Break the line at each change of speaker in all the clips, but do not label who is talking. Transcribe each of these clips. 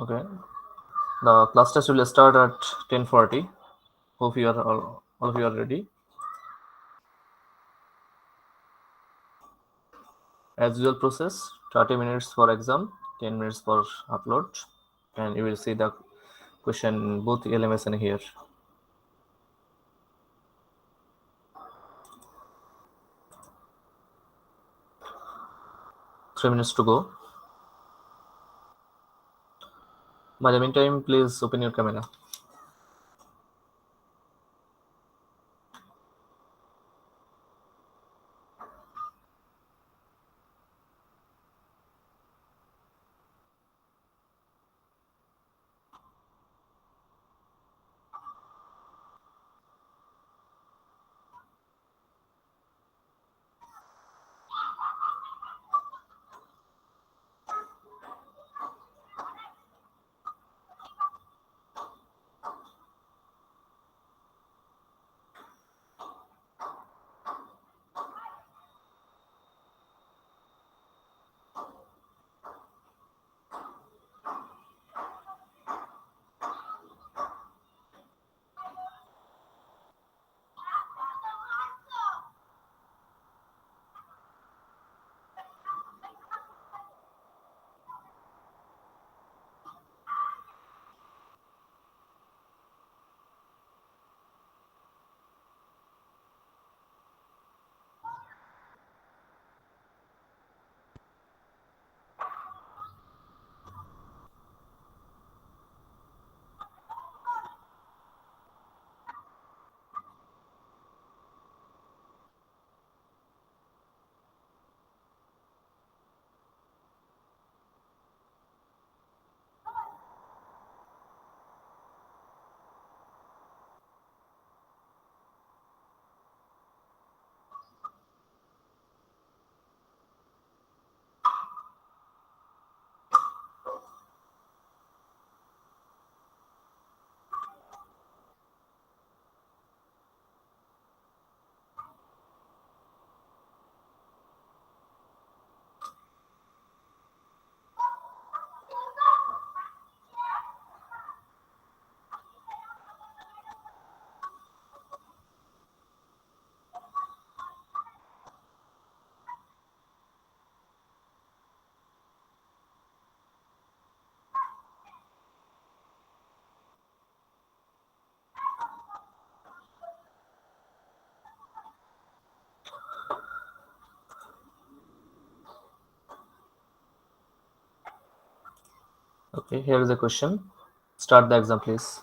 Okay. The class test will start at 10:40. Hope you are all of you are ready. As usual process, 30 minutes for exam, 10 minutes for upload, and you will see the question both LMS and here. 3 minutes to go. By the meantime, please open your camera. Okay, here is the question. Start the exam, please.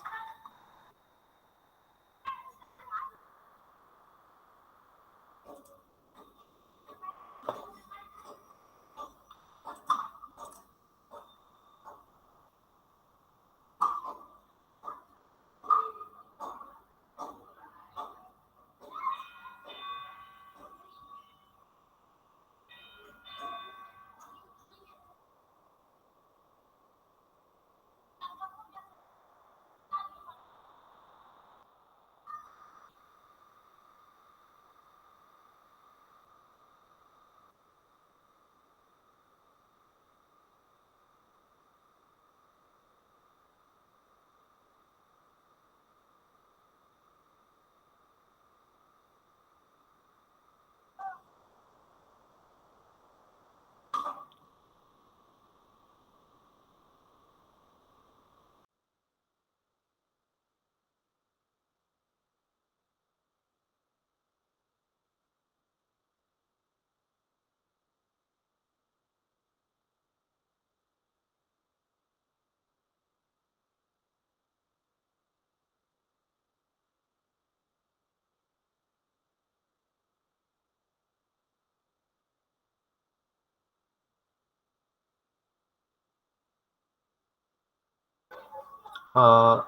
Uh,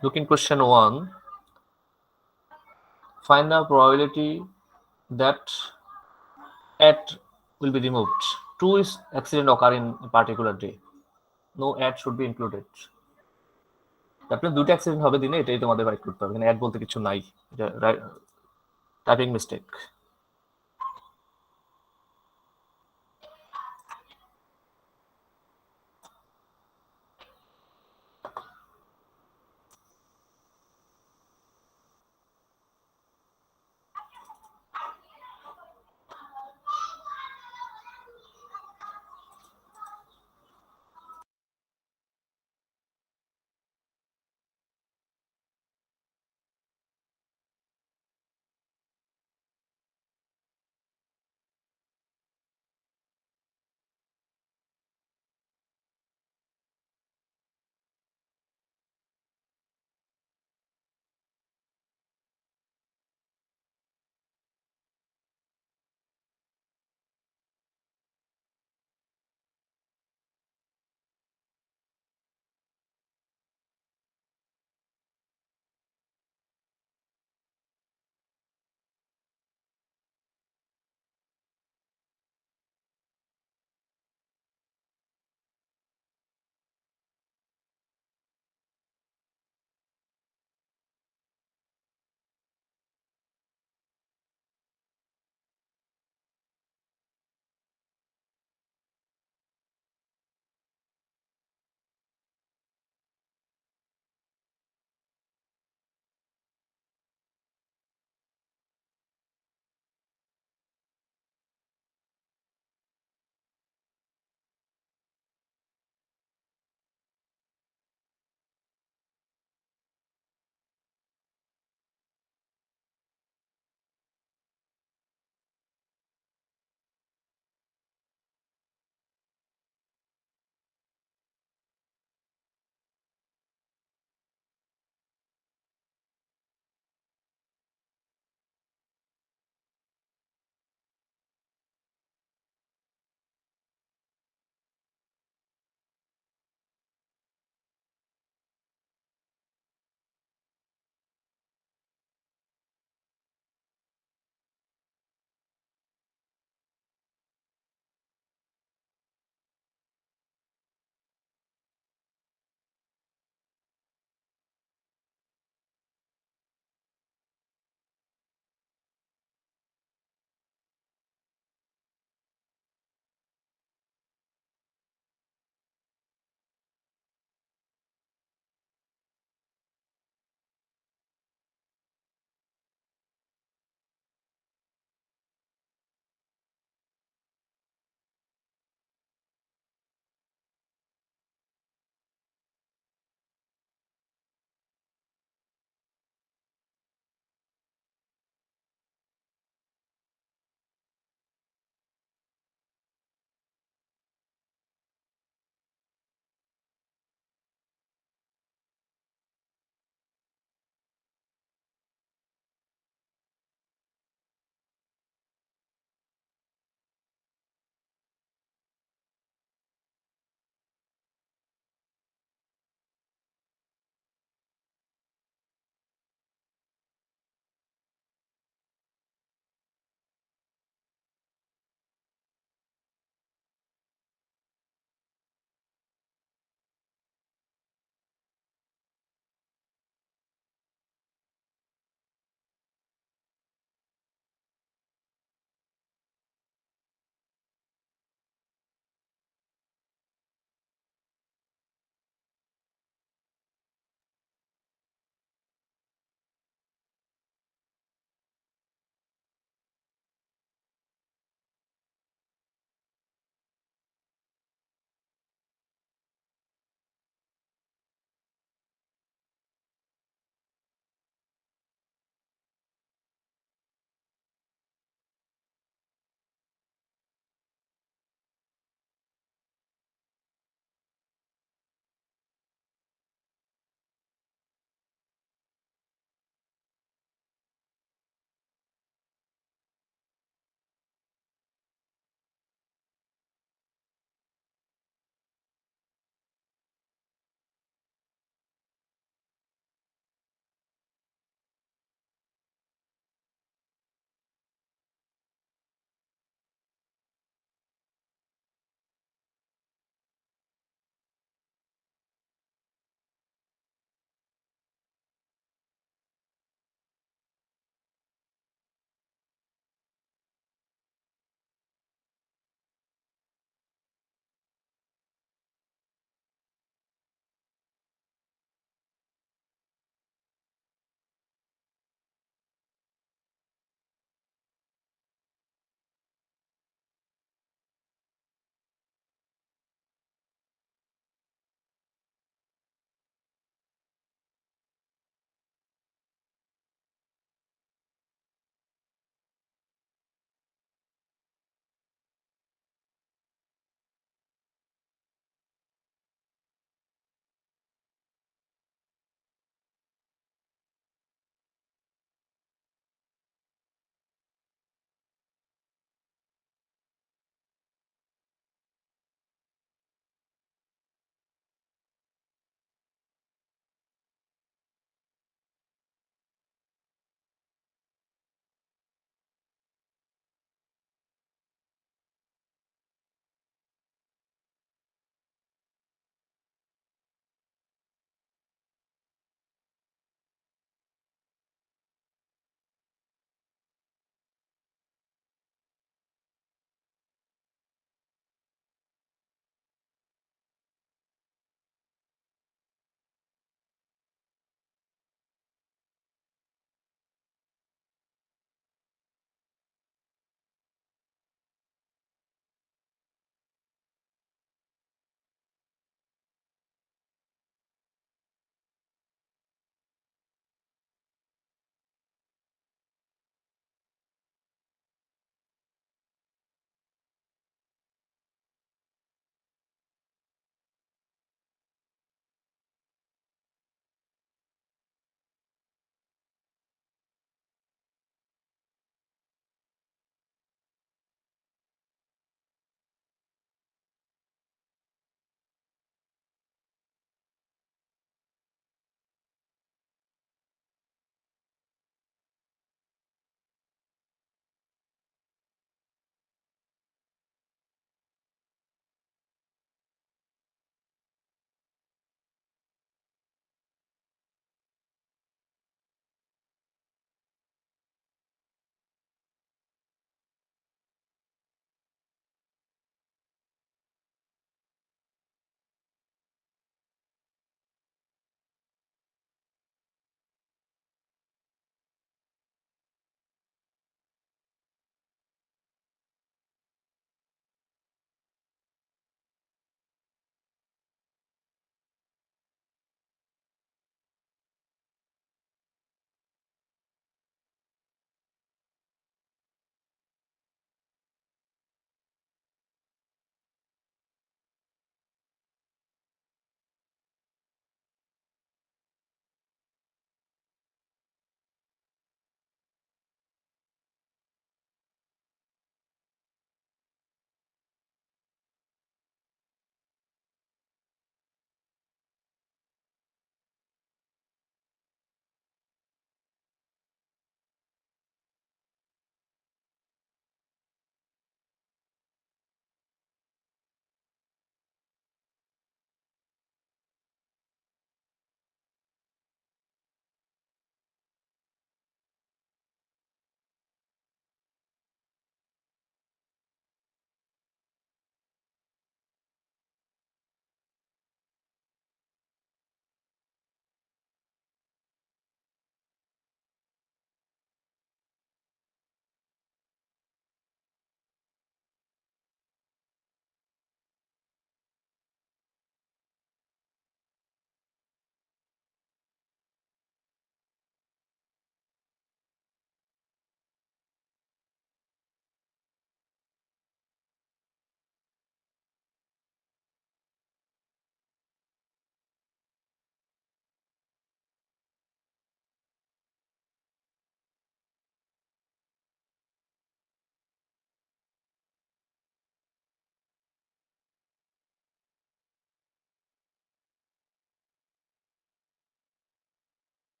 Looking question one. Find the probability that at will be removed. Two is accident occur in a particular day. No ad should be included. আপনার দুটো accident হবে দিনে, এটাই তোমাদের right করতে হবে, এখানে add বলতে কিছু নাই, এটা টাইপিং মিস্টেক।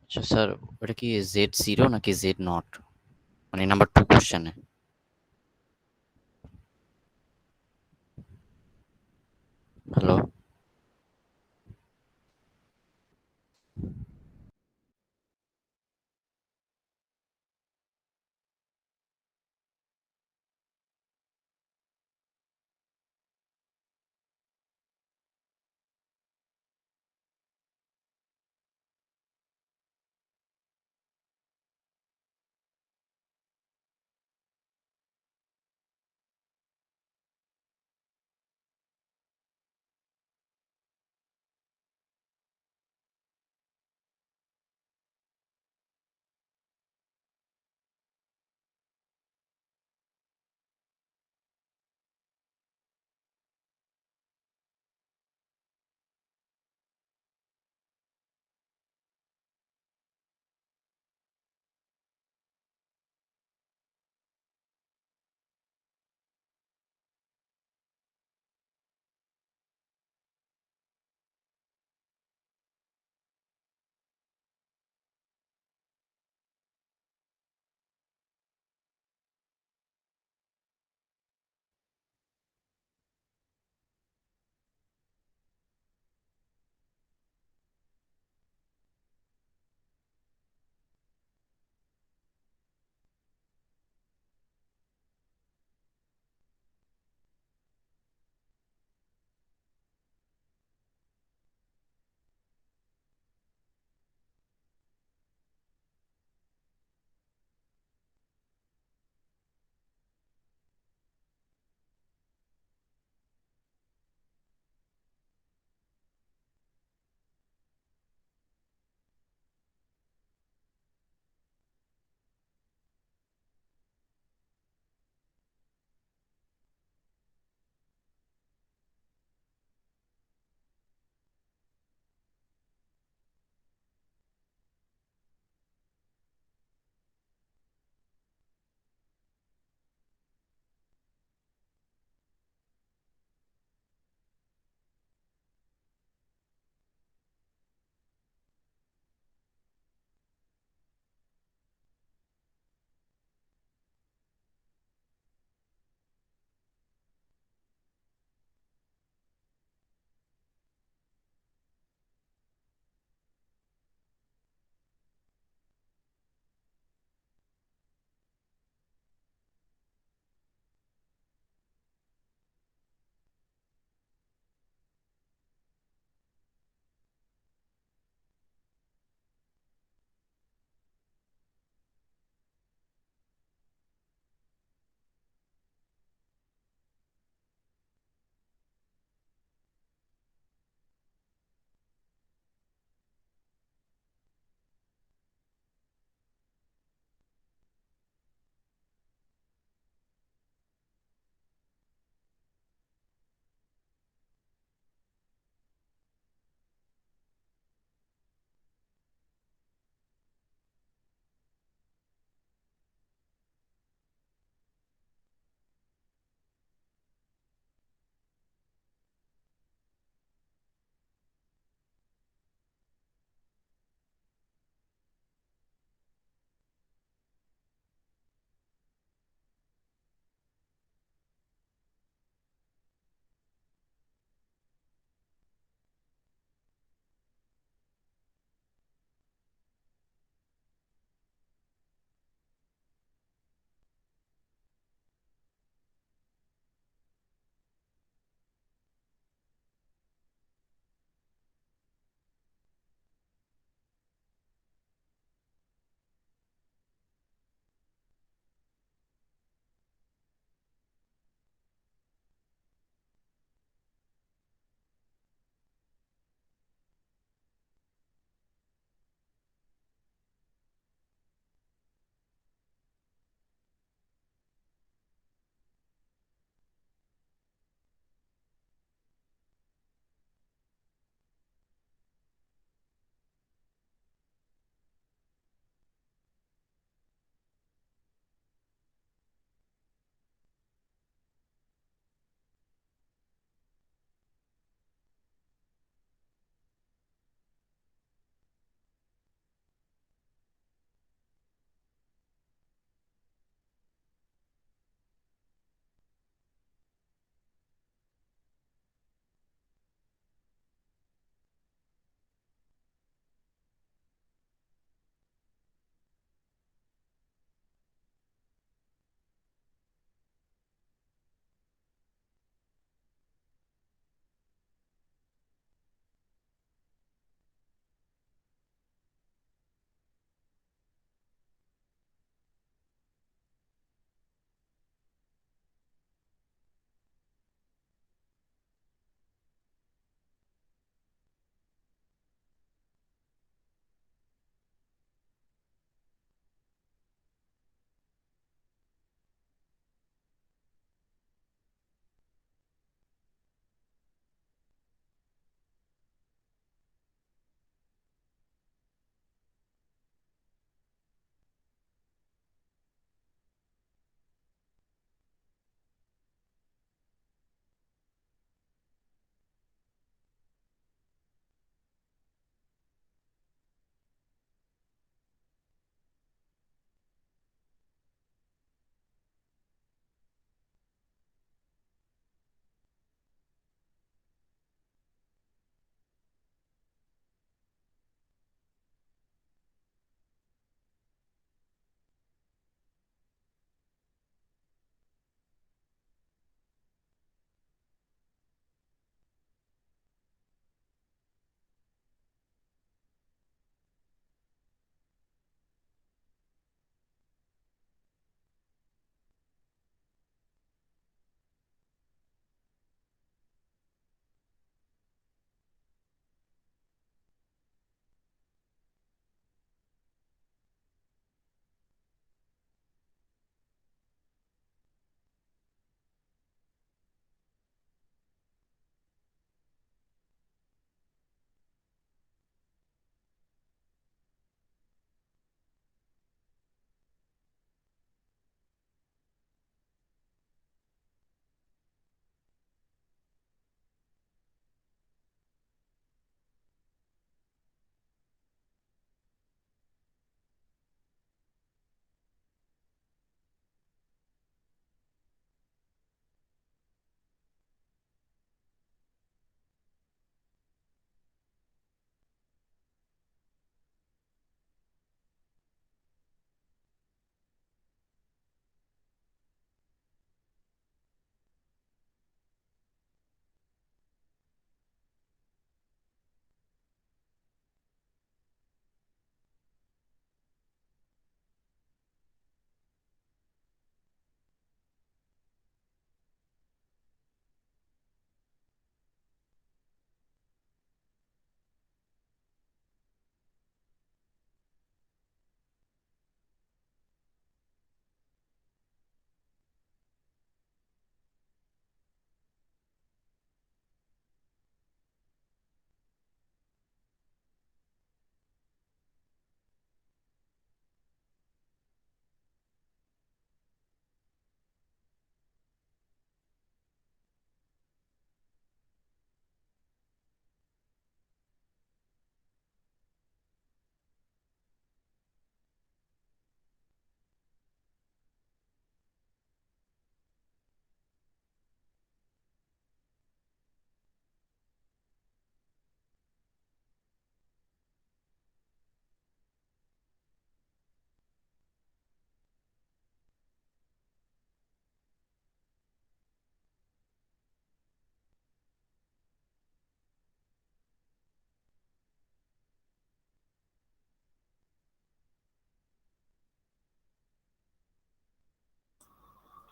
আচ্ছা স্যার, ওটা কি Z0 নাকি Z0, মানে নাম্বার 2 কোশ্চেনে? Hello?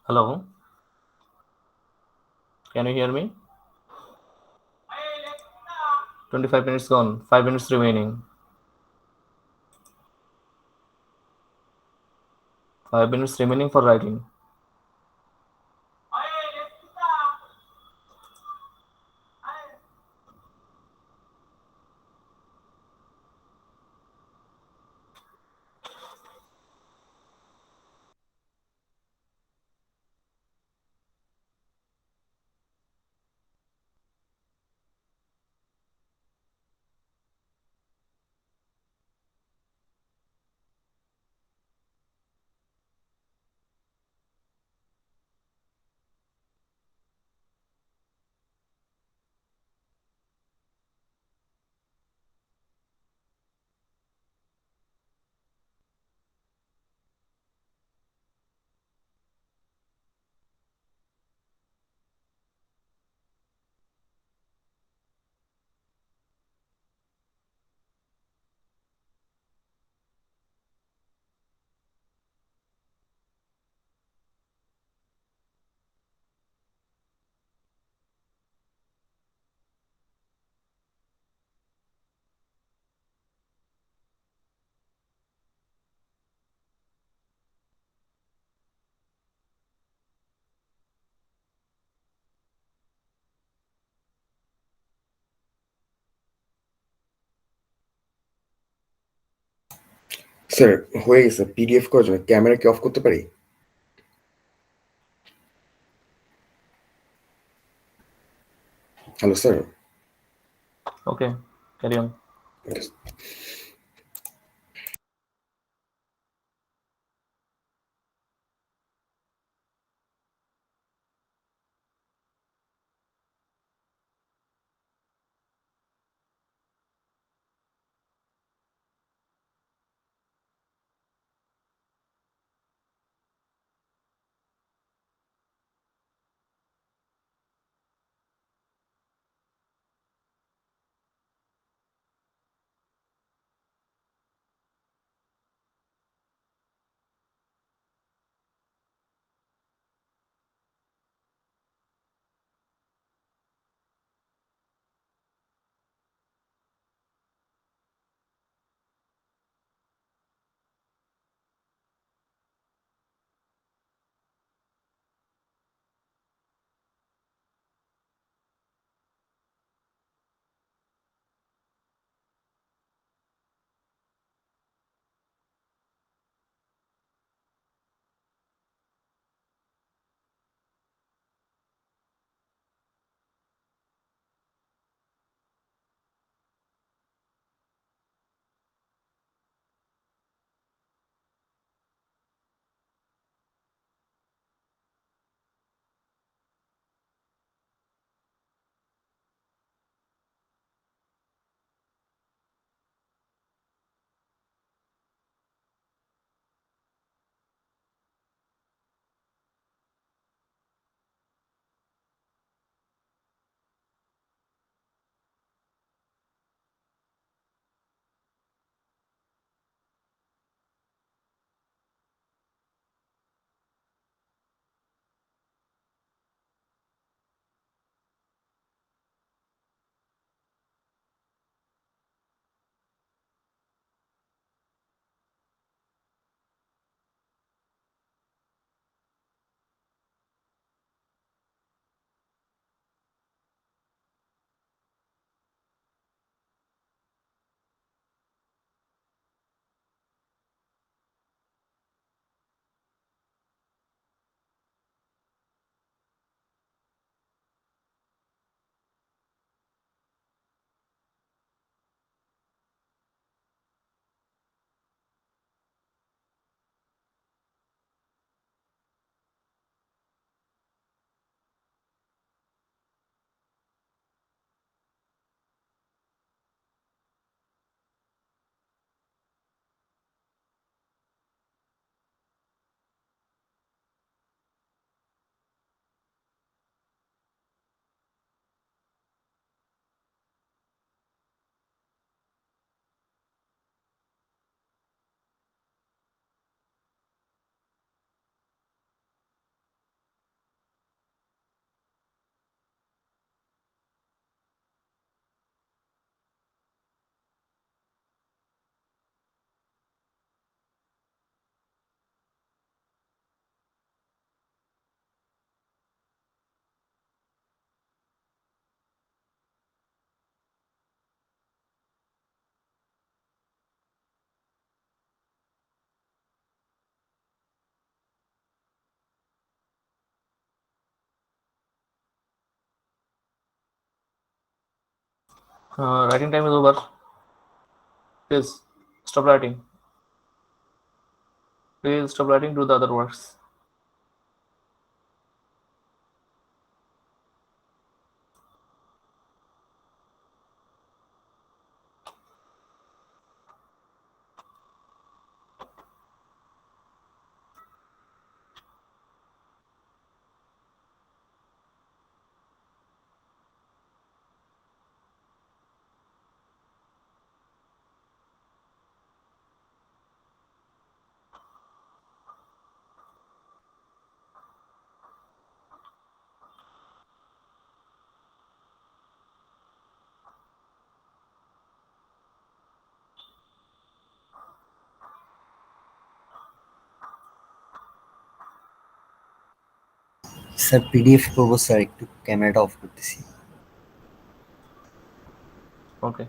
Hello, can you hear me? 25 minutes gone, 5 minutes remaining. 5 minutes remaining for writing.
Sir হয়ে গেছে। পিডিএফ করার জন্য ক্যামেরা কি অফ করতে পারি? Hello sir.
Okay, carry on. Writing time is over. Please stop writing. Please stop writing. Do the other works.
Sir PDF করবো sir, একটু ক্যামেরাটা অফ করতেছি।
Okay.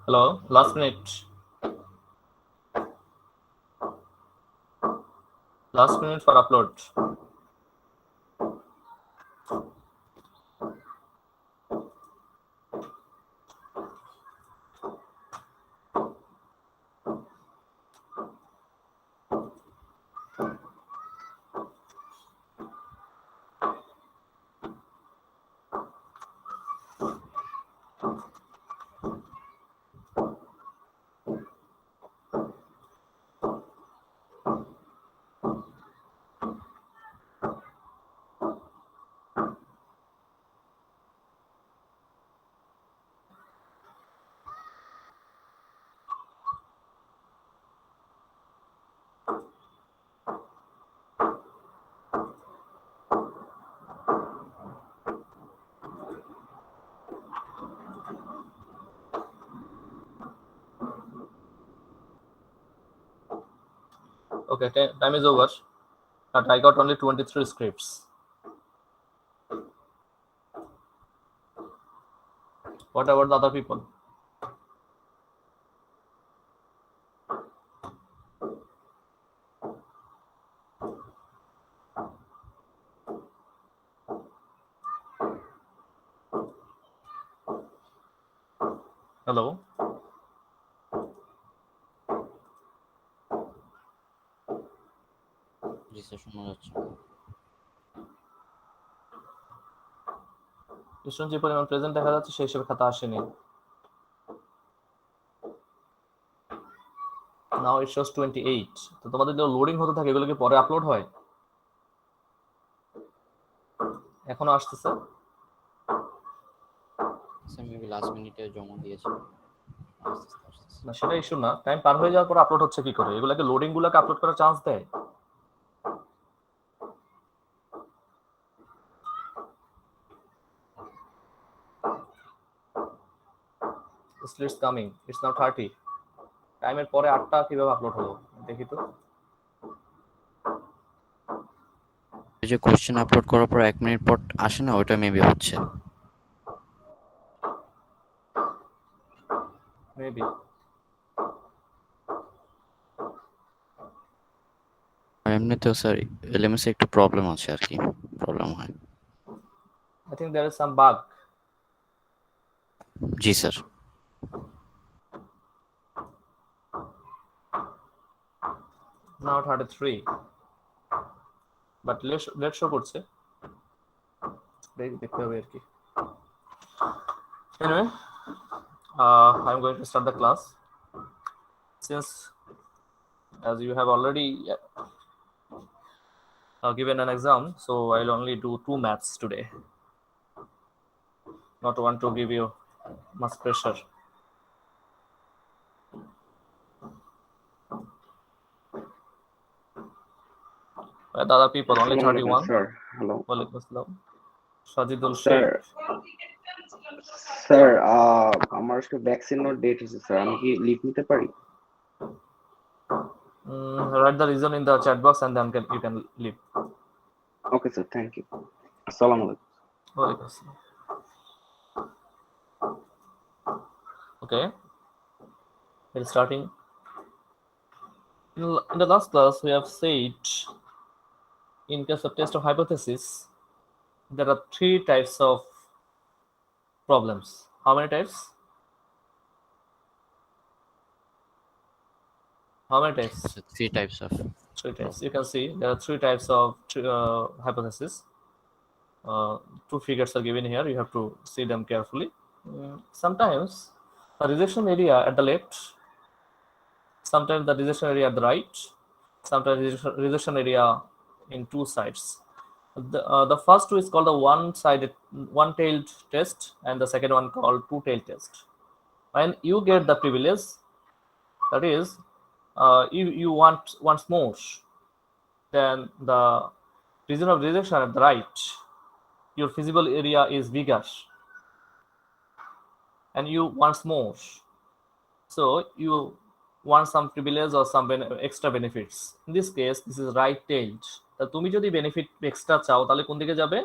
Hello, last minute. Last minute for upload. Okay, time is over. But I got only 23 scripts. What about the other people? Hello?
G sir শোনা যাচ্ছে।
Student যে পরিমাণ present দেখা যাচ্ছে সেই হিসেবে খাতা আসেনি। নাও ইট শোস 28. তো তোমাদের যে লোডিং হতে থাকে এগুলো কি পরে আপলোড হয়? এখনো আসতেছে?
স্যার মেবি লাস্ট মিনিটে জমা দিয়েছি। আসতেছে।
না সেটা ইস্যু না, টাইম পার হয়ে যাওয়ার পর আপলোড হচ্ছে কি করে? এগুলাকে লোডিং গুলোকে আপলোড করার চান্স দেয়? It's coming. It's now 30. টাইমের পরে 8টা কিভাবে আপলোড হলো দেখি তো।
এই যে কোশ্চেন আপলোড করার পর 1 মিনিট পর আসে না, ওটা মেবি হচ্ছে।
মেবি।
আর এমনিতেও স্যার এলএমএস একটু প্রবলেম আছে আর কি, প্রবলেম হয়।
I think there is some bug.
G sir.
Now 33. But let's show করছে। দেখতে হবে আর কি। Anyway, I'm going to start the class. Since as you have already given an exam, so I'll only do 2 maths today. Not want to give you much pressure. The other people only 31.
Sir, hello.
Walaikum assalam. Sajidul
Sir,
Sheikh.
sir, আমার আজকে ভ্যাকসিনের date আছে sir, আমি কি leave নিতে পারি?
Write the reason in the chat box and then you can leave.
Okay sir, thank you. Assalamu alaikum.
Walaikum assalam. Okay, we're starting. In the last class, we have said in case of test of hypothesis, there are 3 types of problems. How many types? How many types?
So 3 types of
3 types. You can see there are 3 types of hypothesis. 2 figures are given here. You have to see them carefully. Sometimes the rejection area at the left, sometimes the rejection area at the right, sometimes rejection area in 2 sides. The first 2 is called the one-tailed test, and the second one called two-tailed test. When you get the privilege, that is, you want once more, then the region of rejection at the right, your feasible area is bigger, and you once more, so you want some privilege or some extra benefits. In this case, this is right-tailed. তা তুমি যদি benefit extra চাও তাহলে কোন দিকে যাবে?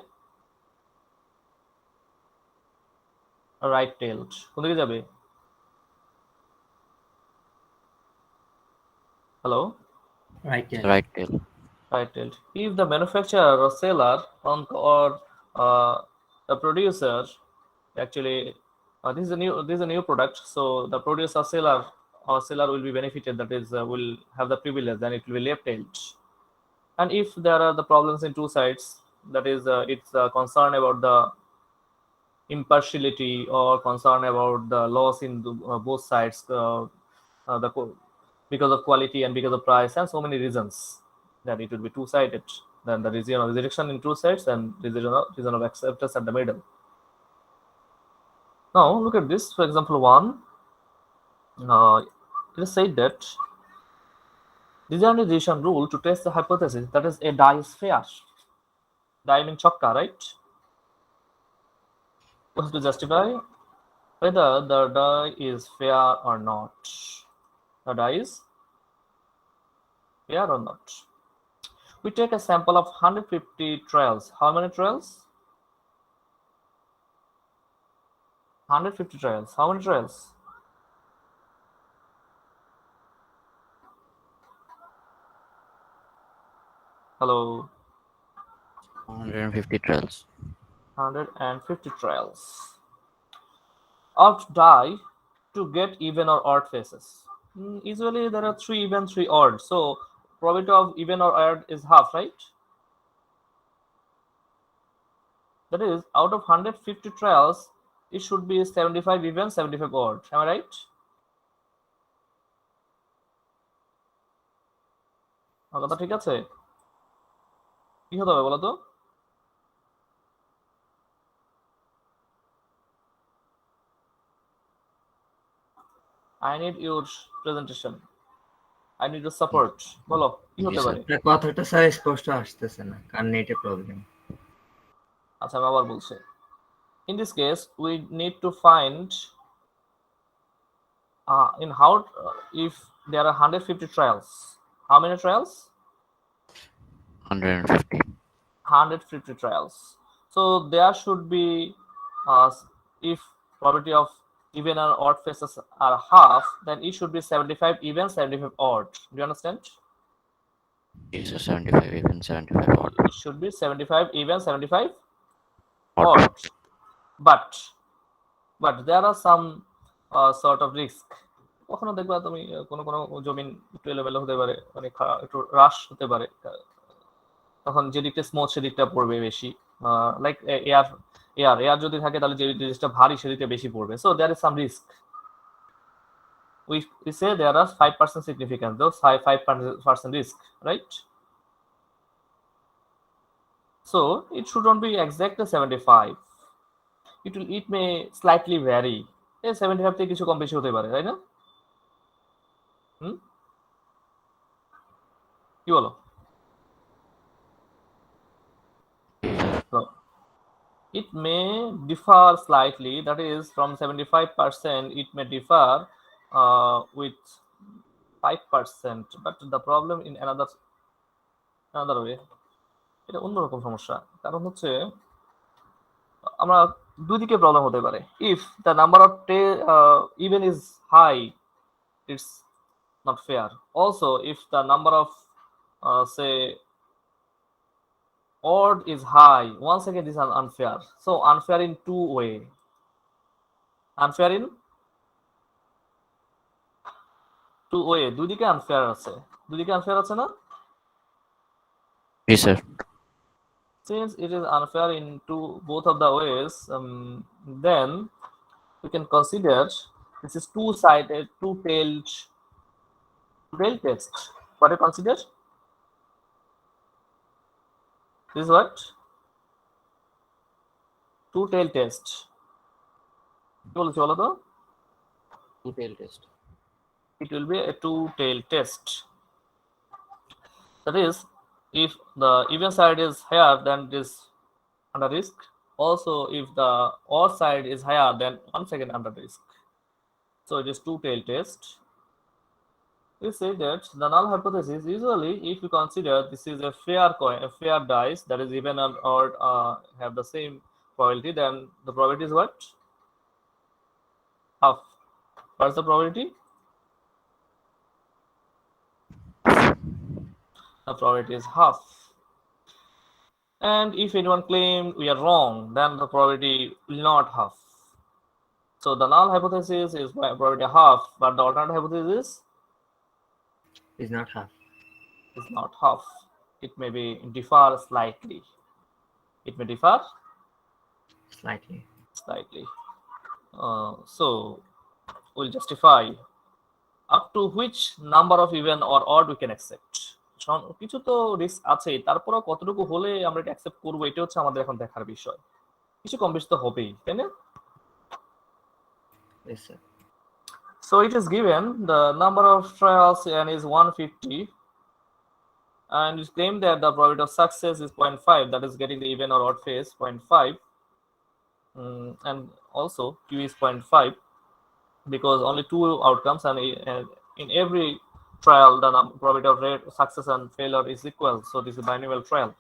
Right tailed. কোন দিকে যাবে? Hello?
Right.
Right tail.
Right. If the manufacturer or seller or the producer actually this is a new product, so the producer seller will be benefited, that is will have the privilege, then it will be left-tailed. And if there are the problems in two sides, that is it's concern about the impartiality or concern about the loss in both sides, because of quality and because of price and so many reasons, that it will be two-sided. Then the reason of rejection in two sides and reason of acceptance at the middle. Now look at this. For example, one, it is said that degeneration rule to test the hypothesis that is a die is fair. Die means chokka, right? We have to justify whether the die is fair or not. The die is fair or not. We take a sample of 150 trials. How many trials? 150 trials. How many trials? Hello.
150 trials.
150 trials of die to get even or odd faces. Usually there are 3 even, 3 odd. So probability of even or odd is half, right? That is, out of 150 trials, it should be 75 even, 75 odd. Am I right? আমার কথা ঠিক আছে? কি হতে হবে বলো তো? I need your presentation. I need your support. বলো কি হতে
Yes, sir.
পারে?
আপনার কথাটা স্যার স্পষ্ট আসতেছে না, কারণ নেটে প্রবলেম।
আচ্ছা আমি আবার বলছি। In this case, we need to find in how if there are 150 trials. How many trials?
150.
150 trials. So there should be if probability of even and odd faces are half, then it should be 75 even, 75 odd. Do you understand?
Yes, sir. 75 even, 75 odd.
It should be 75 even, 75
Odd.
odd. But there are some sort of risk. কখনো দেখবা তুমি কোনো কোনো জমিন একটু এলোমেলো হতে পারে, মানে একটু রাশ হতে পারে, তখন যে দিকটা স্মুথ সেদিকটা পড়বে বেশি। লাইক এয়ার যদি থাকে তাহলে যে জিনিসটা ভারী সেদিকটা বেশি পড়বে। So there is some risk. we say there are 5% significance, those 5% risk, right? So it should not be exactly 75. It may slightly vary. 75 থেকে কিছু কম বেশি হতে পারে, তাই না? কি বলো? So it may differ slightly, that is from 75% it may differ with 5%, but the problem in another way, এটা অন্যরকম সমস্যা। কারণ হচ্ছে আমরা দুই দিকে প্রবলেম হতে পারে। if the number of even is high, it's not fair. Also if the number of say odd is high, once again this is unfair. So unfair in two way. Unfair in two way. দুই দিকে unfair আছে। দুই দিকে unfair আছে না?
Yes, sir.
Since it is unfair in both of the ways, then we can consider this is two-sided, two-tailed test. What do you consider? This is what? Two-tailed test. কি বলছো বলো তো?
Two-tail test.
It will be a two-tailed test. That is, if the even side is higher, then it is under risk. Also, if the odd side is higher, then once again under risk. So it is two-tailed test. We say that the null hypothesis, usually if you consider this is a fair coin, a fair dice, that is even and odd have the same probability, then the probability is what? Half. What's the probability? the probability is half. And if anyone claims we are wrong, then the probability will not half. So the null hypothesis is probability half, but the alternate hypothesis
Is not half.
is not half. It may be differ slightly. It may differ
Slightly.
slightly. So we'll justify up to which number of even or odd we can accept. কিছু তো risk আছে, তারপরও কতটুকু হলে আমরা এটা accept করবো এটা হচ্ছে আমাদের এখন দেখার বিষয়। কিছু কম বেশি তো হবেই, তাই না?
Yes, sir.
So it is given the number of trials n is 150, and it claimed that the probability of success is 0.5, that is getting the even or odd phase 0.5, and also q is 0.5 because only two outcomes, and in every trial the probability of rate success and failure is equal. So this is a binomial trial.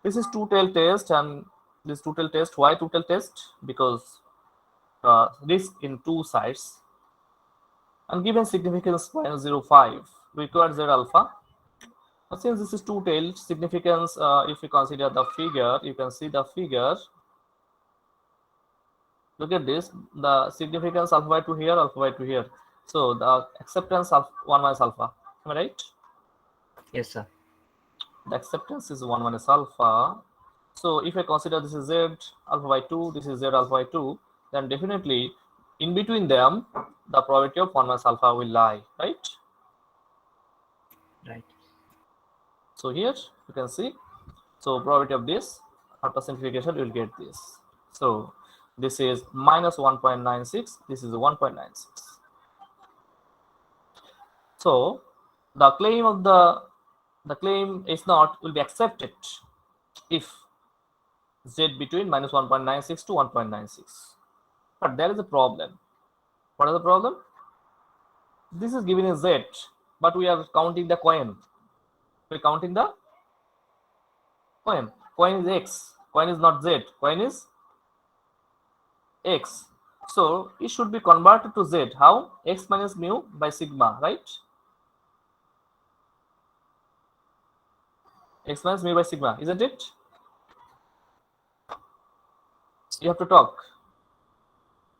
This is two-tail test, and this two-tail test, why two-tail test? Because risk in two sides, and given significance 0.05, we require z alpha. Now, since this is two-tailed significance, if you consider the figure, you can see the figure. Look at this, the significance alpha by 2 here, alpha by 2 here. So the acceptance of 1 minus alpha. Am I right?
Yes, sir.
The acceptance is 1 minus alpha. So if I consider this is z alpha by 2, this is z alpha by 2, then definitely in between them, the probability of 1 minus alpha will lie, right?
Right.
So here you can see, so probability of this, after simplification, you will get this. So this is minus 1.96, this is 1.96. So the claim of the claim is not will be accepted if z between minus 1.96 to 1.96. But there is a problem. What is the problem? This is given as z, but we are counting the coin. We're counting the coin. Coin is x. Coin is not z. Coin is x. So it should be converted to z. How? X minus mu by sigma, right? X minus mu by sigma, isn't it? You have to talk,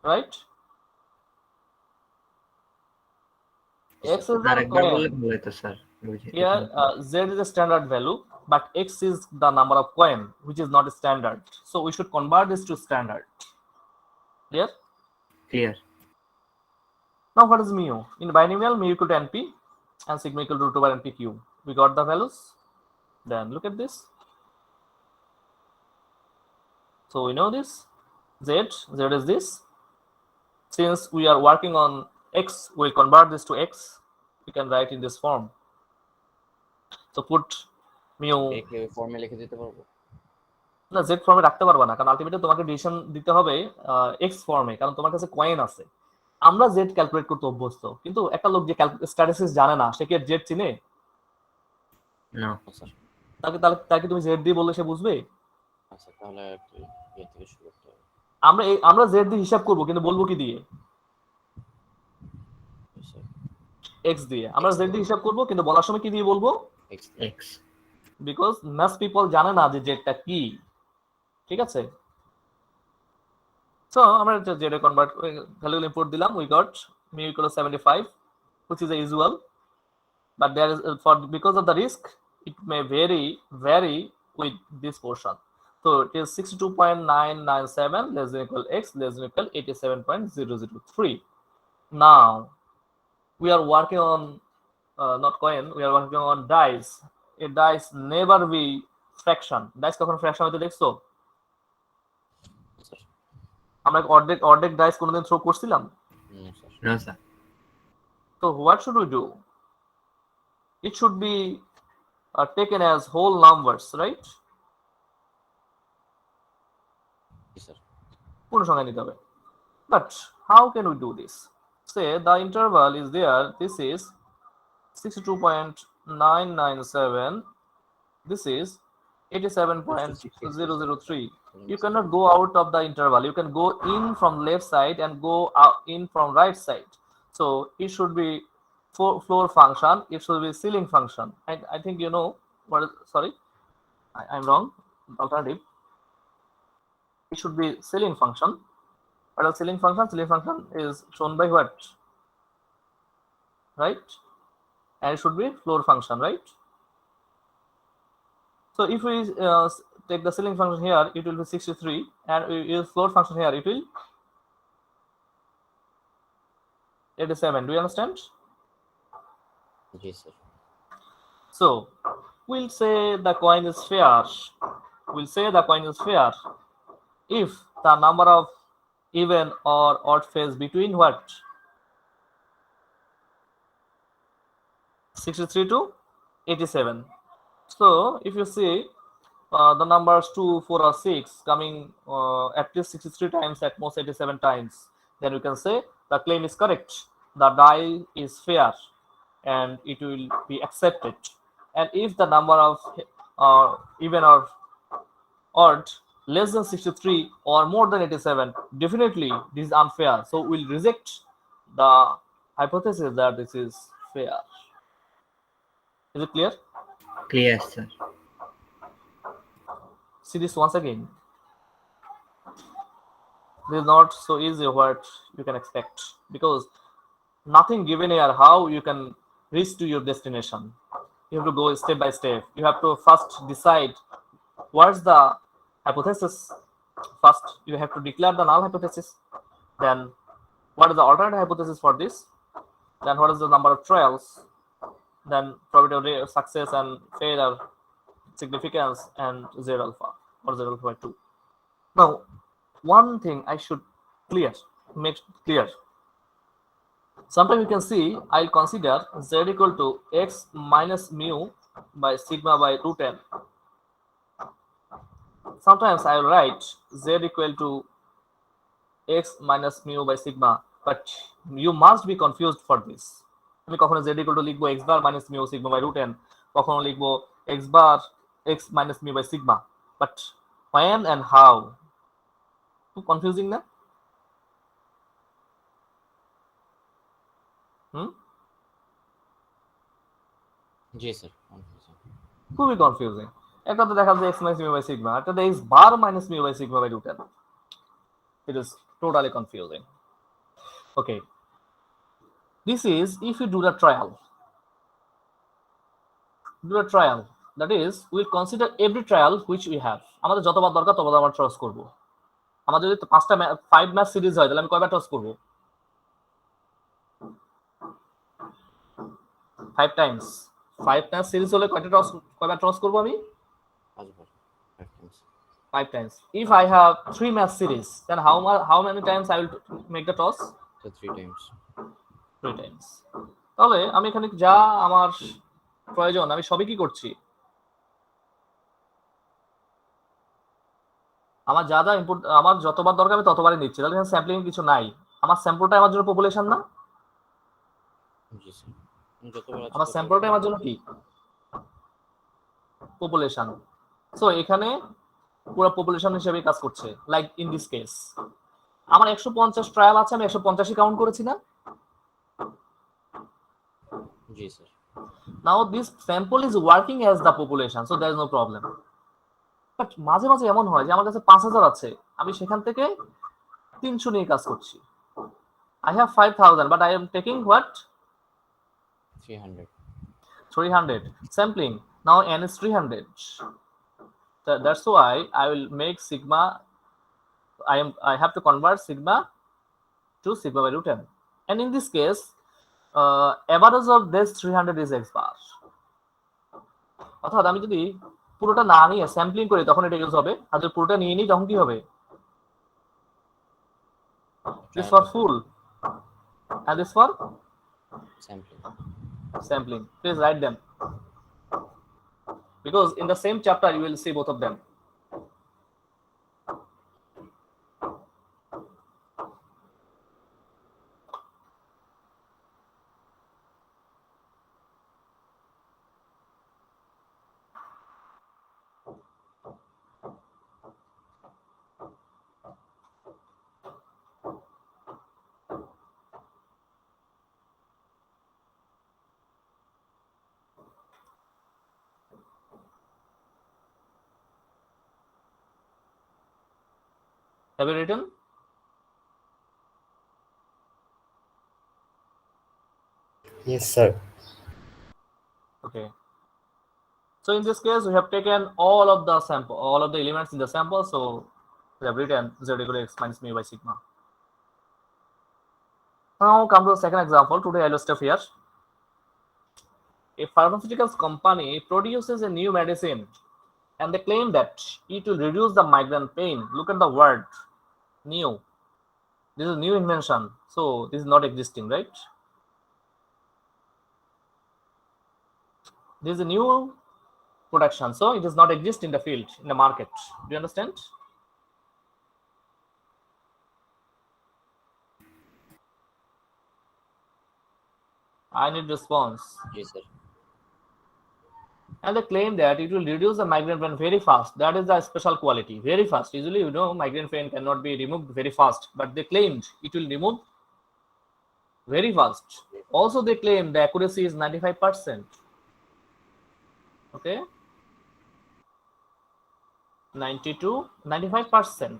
right? X is the
আরেকবার
coin.
বললে ভালো হতো, sir.
Here z is a standard value, but x is the number of coin, which is not a standard. So we should convert this to standard. Clear?
Clear.
Now what is mu? In binomial, mu equal to np and sigma equal to root over np cube. We got the values. Then look at this. So we know this. Z is this. Since we are working on x, we'll convert this to x. We can write in this form. So put mu.
ফর্মে লিখে দিতে পারবো?
না, z ফর্মে রাখতে পারবা না, কারণ আলটিমেটলি তোমাকে ডিসিশন দিতে হবে x ফর্মে, কারণ তোমার কাছে কয়েন আছে। আমরা z ক্যালকুলেট করতে অভ্যস্ত, কিন্তু একটা লোক যে স্ট্যাটিস্টিক্স জানে না, সে কি z চিনে?
না
স্যার।
তাকে তুমি z দিয়ে বললে সে বুঝবে?
আচ্ছা, তাহলে এর থেকে শুরু করতে হবে।
আমরা z দিয়ে হিসাব করব, কিন্তু বলবো কি দিয়ে? x দিয়ে। আমরা z দিয়ে হিসাব করব, কিন্তু বলার সময় কি দিয়ে বলবো?
x,
বিকজ most পিপল জানে না যে জেডটা কি। ঠিক আছে? সো আমরা জেড এ কনভার্ট ভ্যালু ইনপুট দিলাম, we got mu equal to 75, which is the usual, but there is because of the risk it may vary with this portion. So it is 62.997 less than equal x less than equal 87.003. Now we are working on not coin, we are working on dice. A dice never be fraction. Dice কখন fraction হতে দেখছো? আমরা অর্ধেক dice কোনদিন throw করছিলাম?
না sir.
So what should we do? It should be taken as whole numbers, right? পূর্ণ সংখ্যা নিতে হবে। But how can we do this? Say the interval is there, this is 62.997, this is 87.003. You cannot go out of the interval. You can go in from left side and go out in from right side. So it should be floor function, it should be ceiling function. I think you know what is, sorry, I'm wrong. Alternative, it should be ceiling function. What is ceiling function? Ceiling function is shown by what? Right? And it should be floor function, right? So if we take the ceiling function here, it will be 63, and we use floor function here, it will 87. Do you understand?
Yes, sir.
So we'll say the coin is fair. We'll say the coin is fair if the number of even or odd phase between what? 63 to 87. So if you see the numbers 2, 4, or 6 coming at least 63 times, at most 87 times, then we can say the claim is correct. The die is fair and it will be accepted. And if the number of even or odd less than 63 or more than 87, definitely this is unfair. So we'll reject the hypothesis that this is fair. Is it clear?
Clear, sir.
See this once again. This is not so easy what you can expect, because nothing given here how you can reach to your destination. You have to go step by step. You have to first decide what's the hypothesis. First you have to declare the null hypothesis, then what is the alternate hypothesis for this, then what is the number of trials, then probability of success and failure, significance, and z alpha or z alpha by 2. Now one thing I should make clear. Sometimes you can see I'll consider z equal to x minus mu by sigma by root n. Sometimes I will write z equal to x minus mu by sigma, but you must be confused for this. আমি কখনো z equal to লিখবো x bar minus mu sigma by root n, কখনো লিখবো x bar x minus mu by sigma, but when and how? Too confusing না?
জি sir.
খুবই confusing. একটাতে দেখা যায় x minus mu by sigma, একটাতে x bar minus mu by sigma by root n. It is totally confusing. Okay, this is if you do the trial. That is, we'll consider every trial which we have. আমাদের যতবার দরকার ততবার আমরা toss করব। আমাদের যদি 5 match series হয় তাহলে আমি কয়বার টস করব? 5 টাইমস। 5 ম্যাচ সিরিজ হলে কয়বার টস করব আমি? 5 times. If I have 3 match series, then how many times I will make the toss?
3 times.
3 times. তাহলে আমি এখানে যা আমার প্রয়োজন আমি সবই কি করছি? আমার যা ইনপুট আমার যতবার দরকার আমি ততবারই নিচ্ছি। তাহলে এখানে স্যাম্পলিং কিছু নাই। আমার স্যাম্পলটা আমার জন্য পপুলেশন না?
জি স্যার। যতবার আছে
আমার স্যাম্পলটা আমার জন্য কি? পপুলেশন। সো এখানে পুরো পপুলেশন হিসেবে কাজ করছে, লাইক ইন দিস কেস আমার 150 ট্রায়াল আছে, আমি 150ই কাউন্ট করেছি না?
জি sir.
Now this sample is working as the population, so there is no problem. But মাঝে মাঝে এমন হয় যে আমার কাছে 5000 আছে, আমি সেখান থেকে 300 নিয়ে কাজ করছি। I have 5000 but I am taking what? 300 sampling. Now n is 300. That's why I will make sigma, I have to convert sigma to sigma by root n, and in this case average of this 300 is x bar. অর্থাৎ আমি যদি পুরোটা না নিয়ে sampling করি তখন এটা use হবে, আর যদি পুরোটা নিয়ে নিই তখন কি হবে? This for full and this for sampling. Please write them, because in the same chapter you will see both of them. Have you written?
Yes, sir.
Okay. So in this case, we have taken all of the elements in the sample. So we have written z equal to x minus mu by sigma. Now come to the second example. Today I will stop here. A pharmaceuticals company produces a new medicine and they claim that it will reduce the migraine pain. Look at the word new. This is new invention. So this is not existing, right? This is a new production. So it does not exist in the field, in the market. Do you understand? I need response.
Yes, sir.
And they claim that it will reduce the migraine pain very fast. That is the special quality, very fast. Usually, migraine pain cannot be removed very fast, but they claimed it will remove very fast. Also, they claim the accuracy is 95%. Okay, 95%.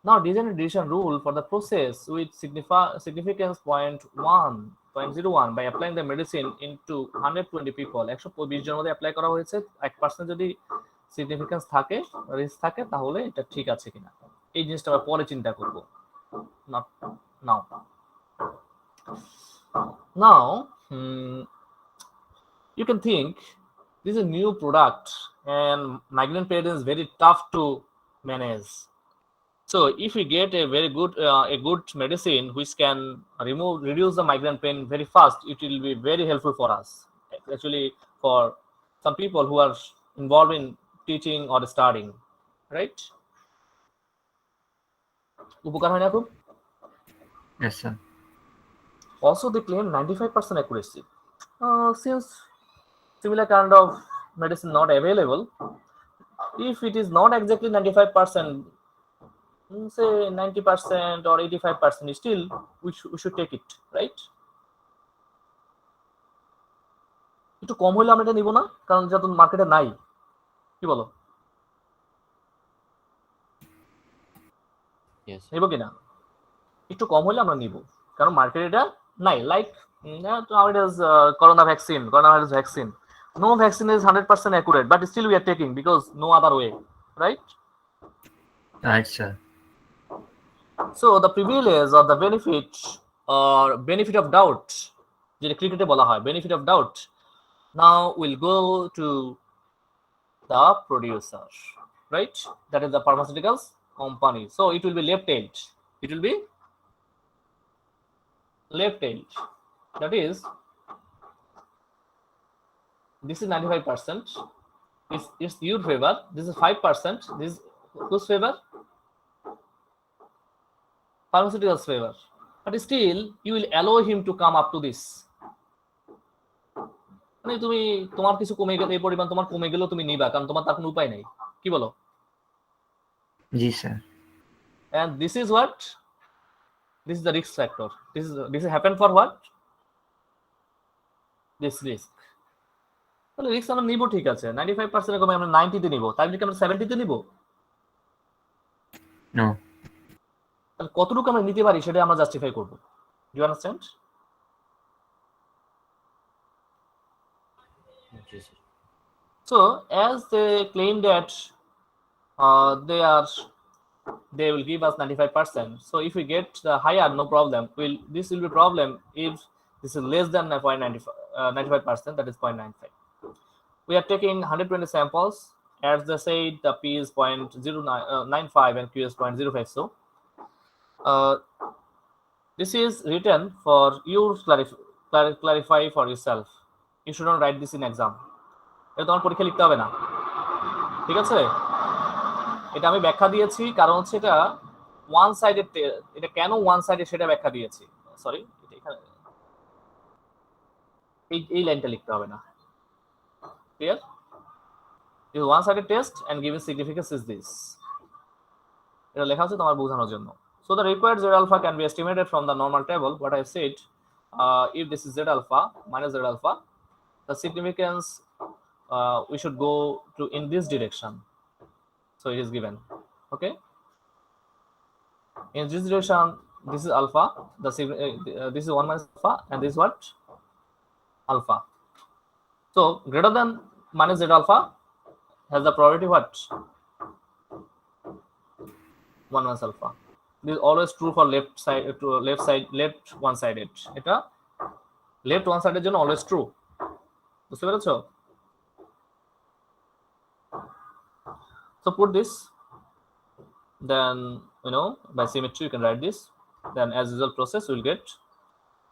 Now, design a decision rule for the process with significance 0.01 by applying the medicine into 120 people. 120 জনের মধ্যে apply করা হয়েছে, 1% যদি significance থাকে, risk থাকে, তাহলে এটা ঠিক আছে কিনা এই জিনিসটা আমরা পরে চিন্তা করব, not now. Now you can think this is a new product and migraine pain is very tough to manage. So if we get a very good medicine which can reduce the migraine pain very fast, it will be very helpful for us. Actually, for some people who are involved in teaching or studying, right? উপকার হয় না খুব?
Yes, sir.
Also, they claim 95% accuracy. Since similar kind of medicine not available, if it is not exactly 95%, say 90% or 85%, still we should take it, right? একটু কম হলে আমরা এটা নিব না, কারণ যত মার্কেটে নাই, কি বলো?
Yes.
নিব কিনা? একটু কম হলে আমরা নিব, কারণ মার্কেটে এটা নাই। Like nowadays coronavirus vaccine. No vaccine is 100% accurate, but still we are taking because no other way, right?
Right, sir.
So the privilege or the benefit of doubt, যেটা ক্রিকেটে বলা হয় benefit of doubt, now will go to the producer, right? That is the pharmaceuticals company. So it will be left-tailed. It will be left-tailed. That is, this is 95%. It's your favor. This is 5%. This is whose favor? Pharmaceuticals favor. But still, you will allow him to come up to this. মানে তুমি তোমার কিছু কমে গেলে, এই পরিমাণ তোমার কমে গেলেও তুমি নিবা, কারণ তোমার তার কোনো উপায় নাই। কি বলো?
Ji, sir.
And this is what? This is the risk factor. This happen for what? This risk. তাহলে রিস্ক আমরা নিব, ঠিক আছে, 95% কমে আমরা 90 তে নিব, তাই কি আমরা 70 তে নিব?
No.
তাহলে কতটুকু আমরা নিতে পারি সেটা আমরা জাস্টিফাই করব। Do you understand?
Yes, sir.
So as they claim that they will give us 95%. So if we get the higher, no problem. This will be problem if this is less than 95%, that is 0.95. We are taking 120 samples. As they say, the P is 0.095 and Q is 0.05. So this is written for you clarify for yourself. You should not write this in exam. এটা তোমার পরীক্ষা লিখতে হবে না, ঠিক আছে? এটা আমি ব্যাখ্যা দিয়েছি, কারণ হচ্ছে এটা ওয়ান সাইডেড, এটা কেন ওয়ান সাইডেড সেটা ব্যাখ্যা দিয়েছি। সরি, এখানে এই লাইনটা লিখতে হবে না। Clear? This is one-sided test and given significance is this. এটা লেখা আছে তোমার বোঝানোর জন্য। So the required Z alpha can be estimated from the normal table. What I said, if this is Z alpha minus Z alpha, the significance we should go to in this direction. So it is given. Okay. In this direction, this is alpha. This is 1 minus alpha, and this is what? Alpha. So greater than minus z alpha has the probability what? 1 minus alpha. This is always true for left side to left one sided. এটা left one sided জন্য always true. বুঝতে পেরেছো? So put this, then by symmetry you can write this. Then as usual process we will get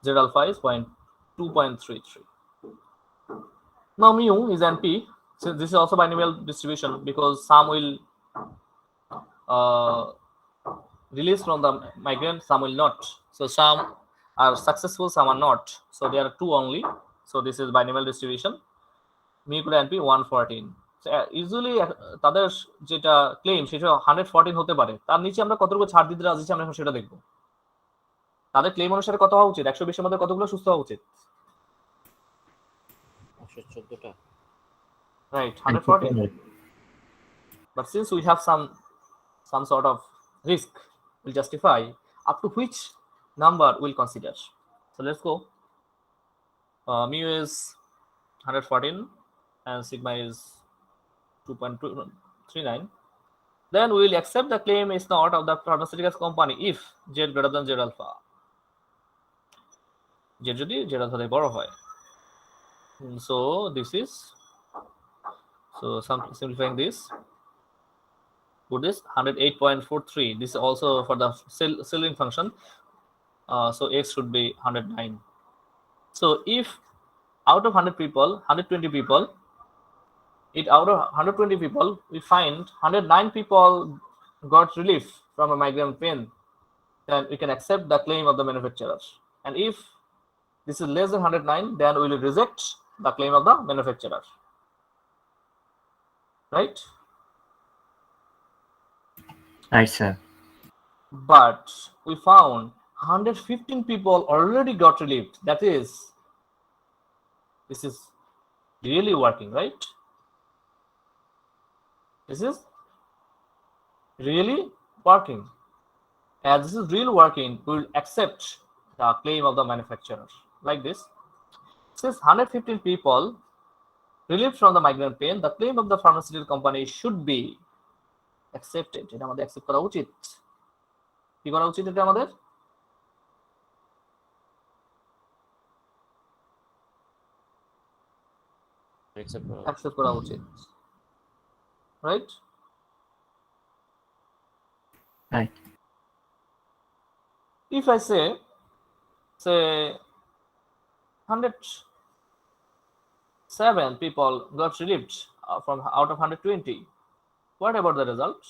z alpha is 2.33. Now mu is NP. So this is also binomial distribution because some will release from the migrant, some will not. So some are successful, some are not. So there are two only. So this is binomial distribution. Mu equal to NP 114. So usually তাদের যেটা claim সেটা 114 হতে পারে, তার নিচে আমরা কতটুকু ছাড় দিতে রাজি আছি আমরা এখন সেটা দেখব। তাদের ক্লেম অনুসারে কত হওয়া উচিত? 120 এর মধ্যে কতগুলো সুস্থ হওয়া উচিত?
114টা।
Right, 114. But since we have some sort of risk, will justify up to which number we'll consider. So let's go. Mu is 114 and sigma is 2.39. Then we will accept the claim is not of the pharmaceutical company if z greater than z alpha. Z যদি z alpha থেকে বড় হয়. So this is simplifying this. Put this 108.43. This is also for the ceiling function. So x should be 109. So if out of 100 people, 120 people, out of 120 people, we find 109 people got relief from a migraine pain, then we can accept the claim of the manufacturer. And if this is less than 109, then we will reject the claim of the manufacturer. Right?
Right, sir.
But we found 115 people already got relieved. That is, this is really working, right? This is really working. As this is really working, we will accept the claim of the manufacturer like this. Since 115 people relieved from the migraine pain, the claim of the pharmaceutical company should be accepted. এটা আমাদের accept করা উচিত। কি করা উচিত এটা আমাদের? accept করা উচিত। Right?
Right.
If I say 107 people got relieved from out of 120, what about the result?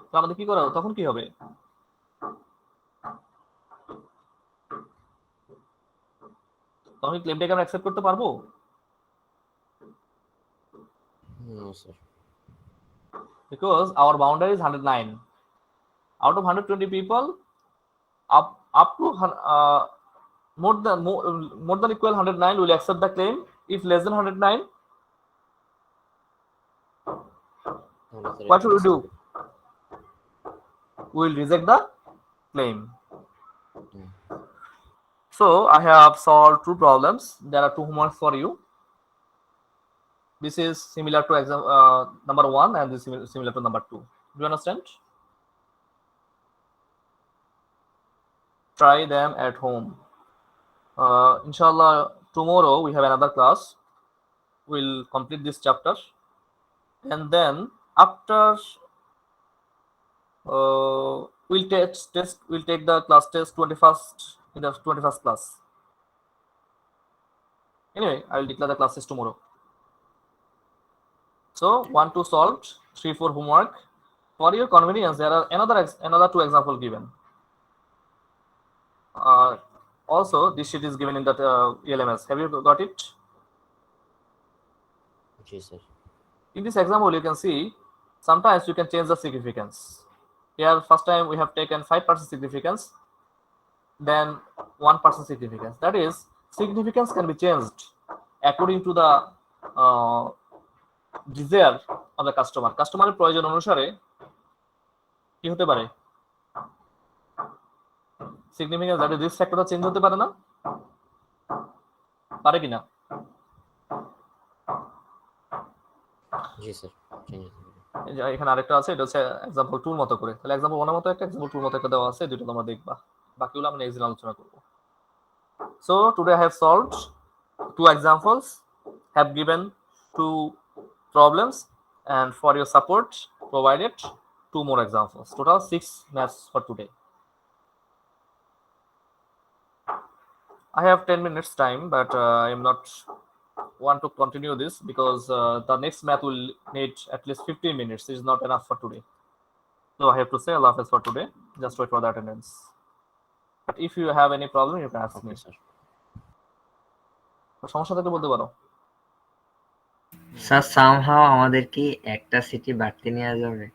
তো আমাদের কি করা হবে? তখন কি হবে? তখন ক্লেমটাকে আমরা অ্যাকসেপ্ট করতে পারবো?
No, sir.
Because our boundary is 109. Out of 120 people, up to more than equal 109 will accept the claim. If less than 109, what should we do? We will reject the claim. So I have solved two problems. There are two homeworks for you. This is similar to exam number 1 and this is similar to number 2. Do you understand? Try them at home. Inshallah, tomorrow we have another class. We'll complete this chapter, and then after we'll take the class test 21st in the 21st class. Anyway, I will declare the class test tomorrow. So 1, 2 solved, 3, 4 homework. For your convenience, there are another two examples given. Also, this sheet is given in that ELMS. Have you got it?
Yes, sir.
In this example, you can see sometimes you can change the significance. Here, first time we have taken 5% significance, then 1% significance. That is, significance can be changed according to the desire of the customer. কাস্টমারের প্রয়োজন অনুসারে কি হতে পারে? Significance that is risk ফ্যাক্টরটা change হতে পারে না? পারে কিনা?
জি স্যার চেঞ্জ
এই যে এখানে আরেকটা আছে, এটা হচ্ছে এক্সাম্পল 2 এর মতো করে। তাহলে এক্সাম্পল 1 এর মতো একটা, এক্সাম্পল 2 এর মতো একটা দেওয়া আছে, দুটো তোমরা দেখবা। বাকিগুলো আমরা নেক্সট দিন আলোচনা করব। So today I have solved 2 examples, have given 2 problems, and for your support provided 2 more examples. Total 6 maths for today. I have 10 minutes time, but I am not want to continue this because the next math will need at least 15 minutes. This is not enough for today. So I have to say Allah Hafiz for today. Just wait for the attendance. But if you have any problem, you can ask me.
Sir
সমস্যা থাকলে বলতে পারো।
Sir somehow আমাদের কি একটা city বাড়তে নেওয়া যাবে?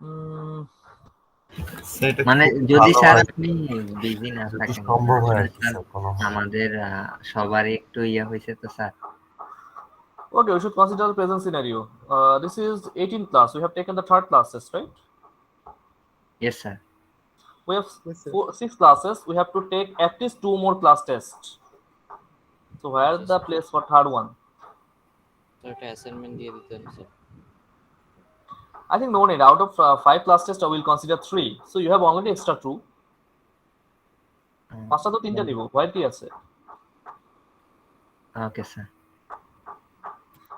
উম,
মানে যদি স্যার আপনি বিজি না থাকেন,
সম্ভব হয় আর কি
স্যার,
স্যার কোনো
আমাদের সবারই একটু ইয়ে হয়েছে তো sir.
Okay, we should consider the present scenario. This is 18 class. We have taken the third class test, right?
Yes sir.
We have 6 classes. We have to take at least 2 more class tests. So where is the place for third one?
Sir একটা assignment দিয়ে দিতেন sir.
I think no need. Out of 5 class tests, I will consider 3. So you have already extra 2. পাঁচটা তো তিনটা দিব, ভয় কি আছে?
Okay sir.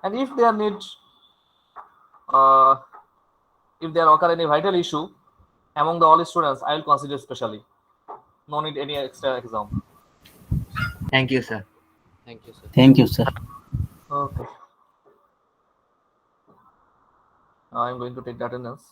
And if there need, if there occur any vital issue among the all students, I will consider specially. No need any extra exam.
Thank you sir.
Thank you sir.
Thank you sir.
Okay. Now I'm going to take the attendance.